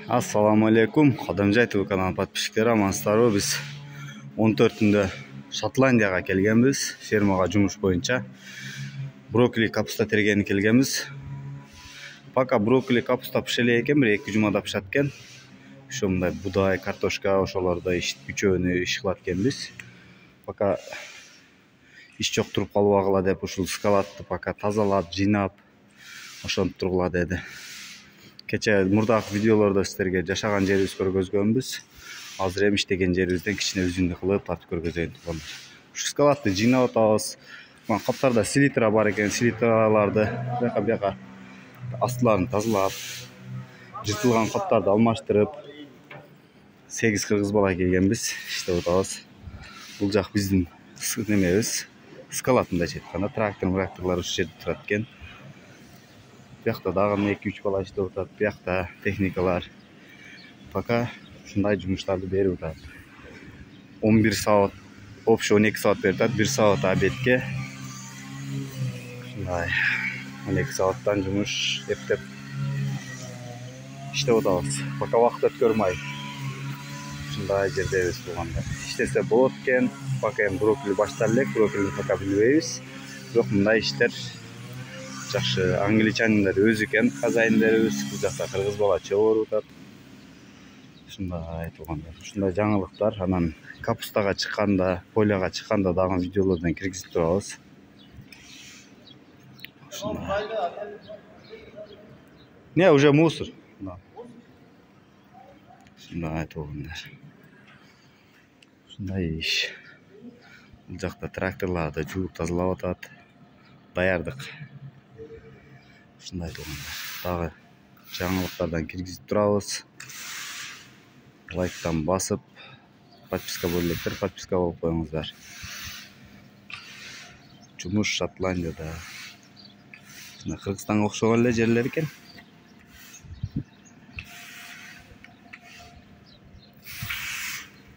Assalamu алейкум. Кадамжай ТВ каналынын подписчиктери, амансыздарбы? Биз 14-ндө Шотландияга келгенбиз. Фермага жумуш боюнча брокколи, капуста тергени келгенбиз. Пока брокколи, капуста пишеле экен, бир 2 жумада пишат экен. Ошондой будай, картошка, ошолордо үчөөнү иш кылат экенбиз. Пока иш жок туруп калбагыла деп ушул скалатты пока тазалап, жыйнап, ошентип тургула деди. Кече мурдагы видеолордо сиздерге жашаган жерибизди көргөзгөнбүз. Азыр эми иштеген жерибизден кичине үзүндү кылып тартып көргөзөйүн турган. Ушу скалатты жыйнап атабыз. Мына каптарда селитра бар экен, селитраларды бияка астыларын тазалап, жыртылган каптарды алмаштырып, 8 кыргыз бала келгенбиз, иштеп атабыз. Бул жак биздин немебиз, скалатын да айтканда тракторлор ушул жерде турат экен. Бияқта дагы 2-3 бала иштеп атат. Бияқта техникалар. Пока ушундай жумуштарды берип атат. 11 саат, общий 12 саат берип атат. 1 саат обедке. Ушундай 12 сааттан жумуш эптеп иштеп атабыз. Пока убакыт өткөрмөй. Ушундай жердебиз туугандар. Иштесе болот экен. Пока эми брокколи башталып элек, брокколини пока билбейбиз. Бирок мындай иштер жакшы. Англичандар өзү экен хозяиндерибиз. Бул жакта кыргыз бала чогуу атат. Ушундай туугандар. Ушундай жаңылыктар. Анан капустага чыкканда, поляга чыкканда дагы видеолордон киргизип турабыз. Не, уже мусор. Ушундай туугандар. Ушундай иш. Бул жакта тракторларды жууп тазалап атат. Даярдык. Ушундай туугандар. Дагы жаңылыктардан киргизип турабыз. Лайктан басып, подписка болуптур, подписка болуп коюңуздар. Жумуш Шотландияда. Кыргызстанга окшогон эле жерлер экен.